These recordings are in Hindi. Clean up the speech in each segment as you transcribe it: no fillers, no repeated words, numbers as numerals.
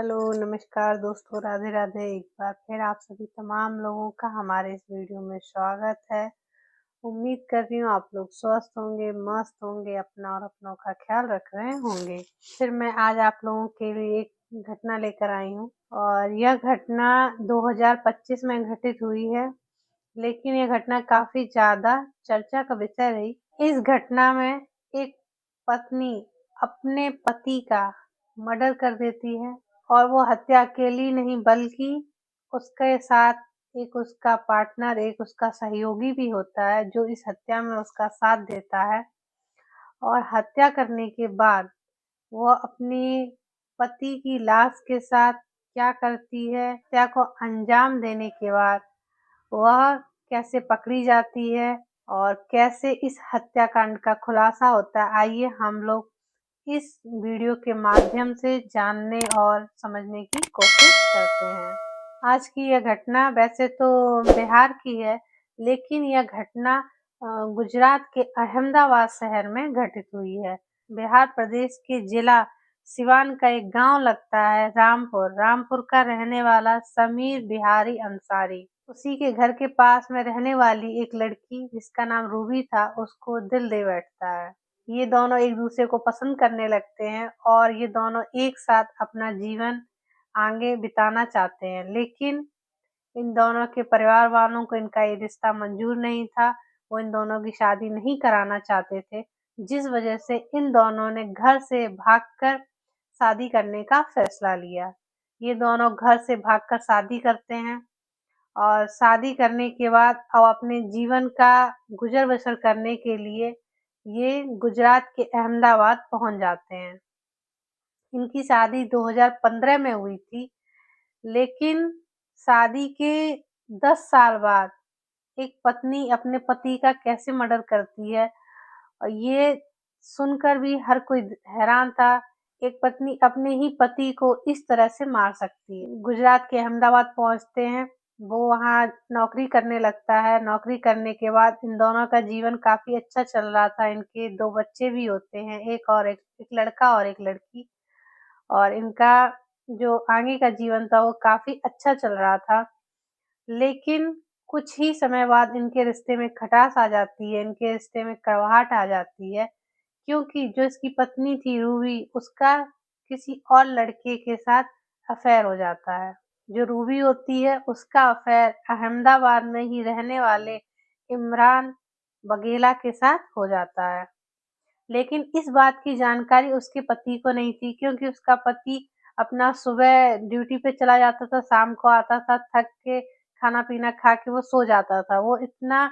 हेलो, नमस्कार दोस्तों, राधे राधे। एक बार फिर आप सभी तमाम लोगों का हमारे इस वीडियो में स्वागत है। उम्मीद कर रही हूँ आप लोग स्वस्थ होंगे, मस्त होंगे, अपना और अपनों का ख्याल रख रहे होंगे। फिर मैं आज आप लोगों के लिए एक घटना लेकर आई हूँ और यह घटना 2025 में घटित हुई है, लेकिन यह घटना काफी ज्यादा चर्चा का विषय रही। इस घटना में एक पत्नी अपने पति का मर्डर कर देती है और वो हत्या अकेली नहीं बल्कि उसके साथ एक उसका पार्टनर, एक उसका सहयोगी भी होता है जो इस हत्या में उसका साथ देता है। और हत्या करने के बाद वह अपने पति की लाश के साथ क्या करती है, हत्या को अंजाम देने के बाद वह कैसे पकड़ी जाती है और कैसे इस हत्याकांड का खुलासा होता है, आइए हम लोग इस वीडियो के माध्यम से जानने और समझने की कोशिश करते हैं। आज की यह घटना वैसे तो बिहार की है, लेकिन यह घटना गुजरात के अहमदाबाद शहर में घटित हुई है। बिहार प्रदेश के जिला सिवान का एक गांव लगता है रामपुर का रहने वाला समीर बिहारी अंसारी, उसी के घर के पास में रहने वाली एक लड़की जिसका नाम रूबी था, उसको दिल दे बैठता है। ये दोनों एक दूसरे को पसंद करने लगते हैं और ये दोनों एक साथ अपना जीवन आगे बिताना चाहते हैं, लेकिन इन दोनों के परिवार वालों को इनका ये रिश्ता मंजूर नहीं था। वो इन दोनों की शादी नहीं कराना चाहते थे, जिस वजह से इन दोनों ने घर से भागकर शादी करने का फैसला लिया। ये दोनों घर से भागकर शादी करते हैं और शादी करने के बाद अब अपने जीवन का गुजर बसर करने के लिए ये गुजरात के अहमदाबाद पहुंच जाते हैं। इनकी शादी 2015 में हुई थी, लेकिन शादी के 10 साल बाद एक पत्नी अपने पति का कैसे मर्डर करती है और ये सुनकर भी हर कोई हैरान था। एक पत्नी अपने ही पति को इस तरह से मार सकती है। गुजरात के अहमदाबाद पहुंचते हैं, वो वहाँ नौकरी करने लगता है। नौकरी करने के बाद इन दोनों का जीवन काफी अच्छा चल रहा था। इनके 2 बच्चे भी होते हैं, एक लड़का और एक लड़की। और इनका जो आगे का जीवन था वो काफी अच्छा चल रहा था, लेकिन कुछ ही समय बाद इनके रिश्ते में खटास आ जाती है, इनके रिश्ते में कड़वाहट आ जाती है, क्योंकि जो इसकी पत्नी थी रूबी, उसका किसी और लड़के के साथ अफेयर हो जाता है। जो रूबी होती है उसका अफेयर अहमदाबाद में ही रहने वाले इमरान बघेला के साथ हो जाता है, लेकिन इस बात की जानकारी उसके पति को नहीं थी, क्योंकि उसका पति अपना सुबह ड्यूटी पे चला जाता था, शाम को आता था थक के, खाना पीना खा के वो सो जाता था। वो इतना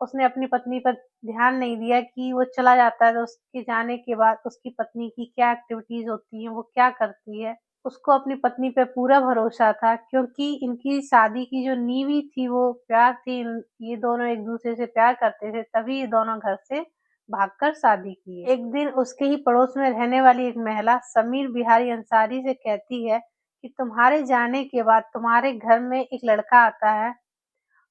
उसने अपनी पत्नी पर ध्यान नहीं दिया कि वो चला जाता है तो उसके जाने के बाद उसकी पत्नी की क्या एक्टिविटीज होती हैं, वो क्या करती है। उसको अपनी पत्नी पे पूरा भरोसा था, क्योंकि इनकी शादी की जो नींव थी वो प्यार थी। ये दोनों एक दूसरे से प्यार करते थे, तभी ये दोनों घर से भागकर शादी की। एक दिन उसके ही पड़ोस में रहने वाली एक महिला समीर बिहारी अंसारी से कहती है कि तुम्हारे जाने के बाद तुम्हारे घर में एक लड़का आता है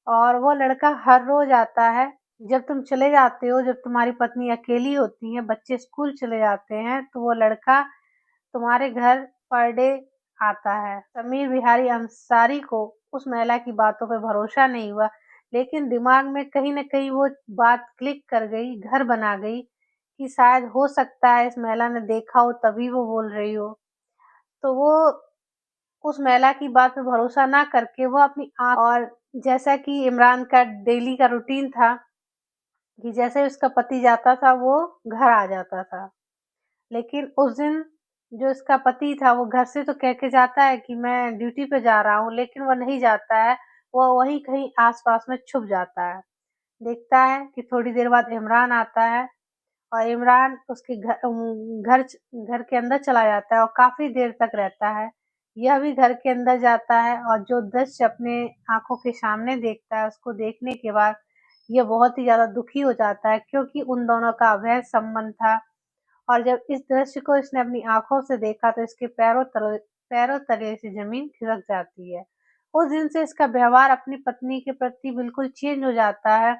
और वो लड़का हर रोज आता है। जब तुम चले जाते हो, जब तुम्हारी पत्नी अकेली होती है, बच्चे स्कूल चले जाते हैं, तो वो लड़का तुम्हारे घर पर डे आता है। समीर बिहारी अंसारी को उस महिला की बातों पे भरोसा नहीं हुआ, लेकिन दिमाग में कहीं न कहीं वो बात क्लिक कर गई, घर बना गई कि शायद हो सकता है इस महिला ने देखा हो तभी वो बोल रही हो। तो वो उस महिला की बात पे भरोसा ना करके वो अपनी आँख, और जैसा कि इमरान का डेली का रूटीन था कि जैसे ही उसका पति जाता था वो घर आ जाता था। लेकिन उस दिन जो इसका पति था वो घर से तो कह के जाता है कि मैं ड्यूटी पे जा रहा हूँ, लेकिन वो नहीं जाता है, वो वहीं कहीं आस-पास में छुप जाता है। देखता है कि थोड़ी देर बाद इमरान आता है और इमरान उसके घर के अंदर चला जाता है और काफ़ी देर तक रहता है। यह भी घर के अंदर जाता है और जो दृश्य अपने आँखों के सामने देखता है, उसको देखने के बाद यह बहुत ही ज़्यादा दुखी हो जाता है, क्योंकि उन दोनों का अवैध संबंध था। और जब इस दृश्य को इसने अपनी आँखों से देखा तो इसके पैरों तले से ज़मीन खिसक जाती है। उस दिन से इसका व्यवहार अपनी पत्नी के प्रति बिल्कुल चेंज हो जाता है,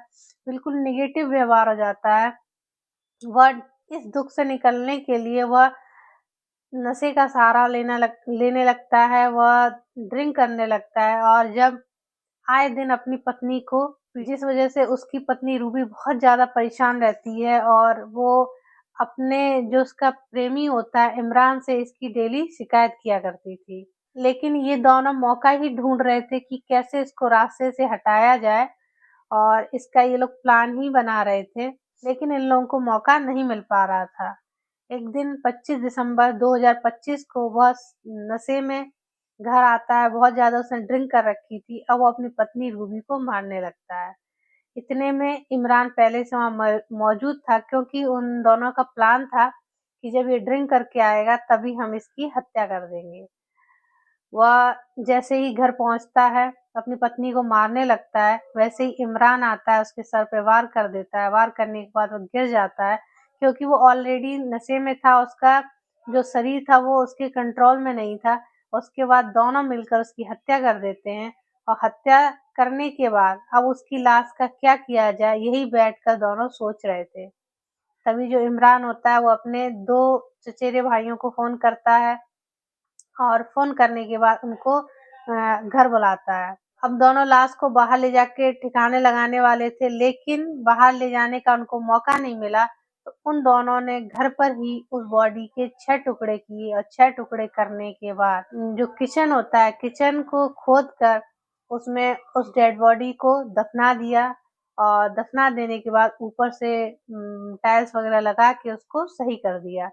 बिल्कुल नेगेटिव व्यवहार हो जाता है। वह इस दुःख से निकलने के लिए वह नशे का सहारा लेने लगता है, वह ड्रिंक करने लगता है और जब आए दिन अपनी पत्नी को, जिस वजह से उसकी पत्नी रूबी बहुत ज़्यादा परेशान रहती है और वो अपने जो उसका प्रेमी होता है इमरान से इसकी डेली शिकायत किया करती थी। लेकिन ये दोनों मौका ही ढूँढ रहे थे कि कैसे इसको रास्ते से हटाया जाए और इसका ये लोग प्लान ही बना रहे थे, लेकिन इन लोगों को मौका नहीं मिल पा रहा था। एक दिन 25 दिसंबर 2025 को वह नशे में घर आता है, बहुत ज़्यादा उसने ड्रिंक कर रखी थी। अब वो अपनी पत्नी रूबी को मारने लगता है। इतने में इमरान पहले से वहाँ मौजूद था, क्योंकि उन दोनों का प्लान था कि जब ये ड्रिंक करके आएगा तभी हम इसकी हत्या कर देंगे। वह जैसे ही घर पहुँचता है, अपनी पत्नी को मारने लगता है, वैसे ही इमरान आता है, उसके सर पे वार कर देता है। वार करने के बाद वो गिर जाता है, क्योंकि वो ऑलरेडी नशे में था, उसका जो शरीर था वो उसके कंट्रोल में नहीं था। उसके बाद दोनों मिलकर उसकी हत्या कर देते हैं और हत्या करने के बाद अब उसकी लाश का क्या किया जाए, यही बैठकर दोनों सोच रहे थे। तभी जो इमरान होता है वो अपने 2 चचेरे भाइयों को फ़ोन करता है और फ़ोन करने के बाद उनको घर बुलाता है। अब दोनों लाश को बाहर ले जाके ठिकाने लगाने वाले थे, लेकिन बाहर ले जाने का उनको मौका नहीं मिला, तो उन दोनों ने घर पर ही उस बॉडी के 6 टुकड़े किए और 6 टुकड़े करने के बाद जो किचन होता है, किचन को खोदकर उसमें उस डेड बॉडी को दफना दिया और दफना देने के बाद ऊपर से टाइल्स वगैरह लगा के उसको सही कर दिया,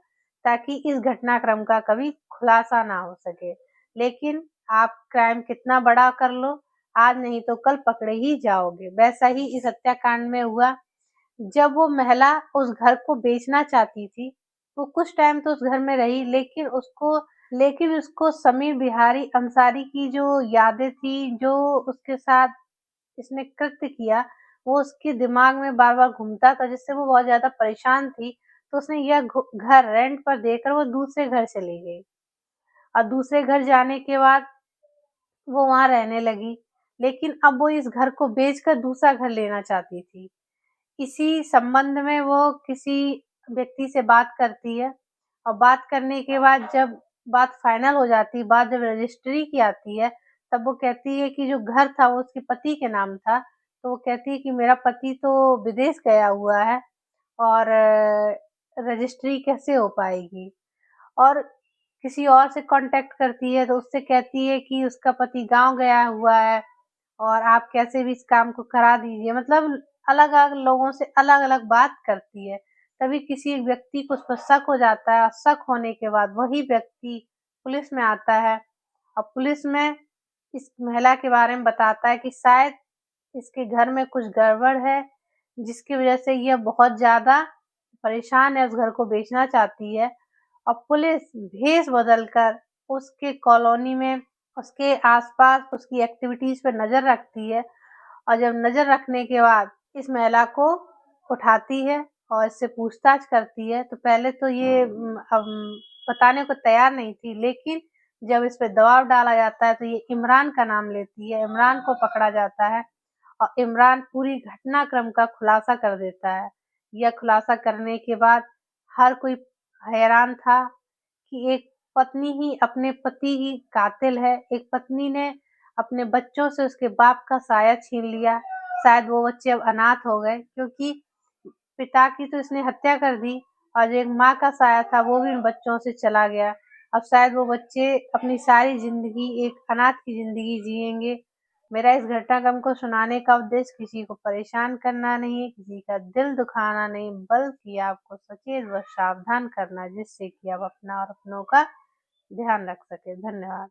ताकि इस घटनाक्रम का कभी खुलासा ना हो सके। लेकिन आप क्राइम कितना बड़ा कर लो, आज नहीं तो कल पकड़े ही जाओगे। वैसा ही इस हत्याकांड में हुआ। जब वो महिला उस घर को बेचना चाहती थी, वो कुछ टाइम तो उस घर में रही, लेकिन उसको समीर बिहारी अंसारी की जो यादें थी, जो उसके साथ इसने कृत्य किया, वो उसके दिमाग में बार-बार घूमता था, जिससे वो बहुत ज़्यादा परेशान थी। तो उसने यह घर रेंट पर देकर वो दूसरे घर चली गई और दूसरे घर जाने के बाद वो वहाँ रहने लगी। लेकिन अब वो इस घर को बेचकर दूसरा घर लेना चाहती थी। इसी संबंध में वो किसी व्यक्ति से बात करती है और बात करने के बाद जब बात फाइनल हो जाती है, बात जब रजिस्ट्री की आती है, तब वो कहती है कि जो घर था वो उसके पति के नाम था। तो वो कहती है कि मेरा पति तो विदेश गया हुआ है और रजिस्ट्री कैसे हो पाएगी? और किसी और से कॉन्टैक्ट करती है तो उससे कहती है कि उसका पति गाँव गया हुआ है और आप कैसे भी इस काम को करा दीजिए। मतलब अलग-अलग लोगों से अलग-अलग बात करती है। तभी किसी एक व्यक्ति को उस पर शक हो जाता है और शक होने के बाद वही व्यक्ति पुलिस में आता है और पुलिस में इस महिला के बारे में बताता है कि शायद इसके घर में कुछ गड़बड़ है, जिसकी वजह से यह बहुत ज़्यादा परेशान है, उस घर को बेचना चाहती है और पुलिस भेष बदलकर उसके कॉलोनी में, उसके आस-पास उसकी एक्टिविटीज़ पे नज़र रखती है और जब नज़र रखने के बाद इस महिला को उठाती है और इससे पूछताछ करती है। तो पहले तो ये बताने को तैयार नहीं थी, लेकिन जब इस पे दबाव डाला जाता है तो ये इमरान का नाम लेती है, इमरान को पकड़ा जाता है और इमरान पूरी घटनाक्रम का खुलासा कर देता है। यह खुलासा करने के बाद हर कोई हैरान था कि एक पत्नी ही अपने पति की कातिल है। एक पत्नी ने अपने बच्चों से उसके बाप का साया छीन लिया। शायद वो बच्चे अब अनाथ हो गए, क्योंकि पिता की तो इसने हत्या कर दी और जो एक माँ का साया था वो भी उन बच्चों से चला गया। अब शायद वो बच्चे अपनी सारी ज़िंदगी एक अनाथ की ज़िंदगी जिएँगे। मेरा इस घटनाक्रम को सुनाने का उद्देश्य किसी को परेशान करना नहीं है, किसी का दिल दुखाना नहीं, बल्कि आपको सचेत व सावधान करना, जिससे कि आप अपना और अपनों का ध्यान रख सकें। धन्यवाद।